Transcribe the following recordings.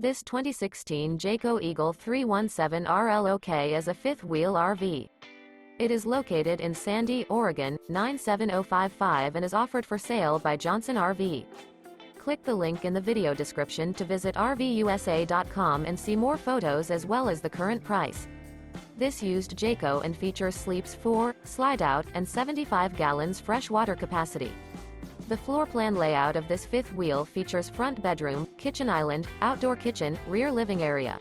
This 2016 Jayco Eagle 317 RLOK is a fifth-wheel RV. It is located in Sandy, Oregon, 97055 and is offered for sale by Johnson RV. Click the link in the video description to visit RVUSA.com and see more photos as well as the current price. This used Jayco and features sleeps 4, Slideout, and 75 gallons fresh water capacity. The floor plan layout of this fifth wheel features front bedroom, kitchen island, outdoor kitchen, rear living area.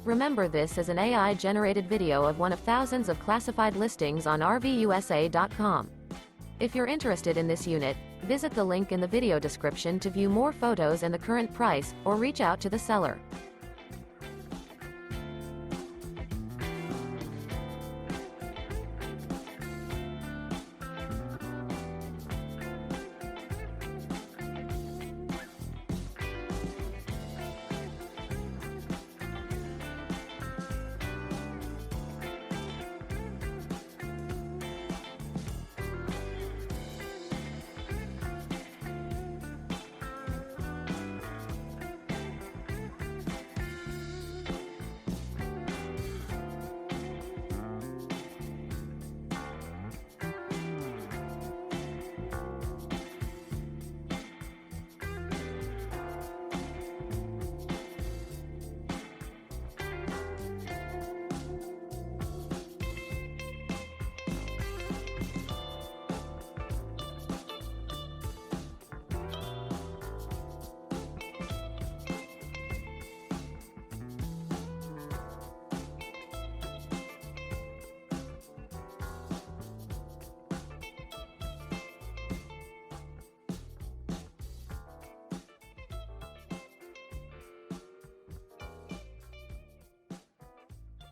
Remember, this is an AI-generated video of one of thousands of classified listings on RVUSA.com. If you're interested in this unit, visit the link in the video description to view more photos and the current price, or reach out to the seller.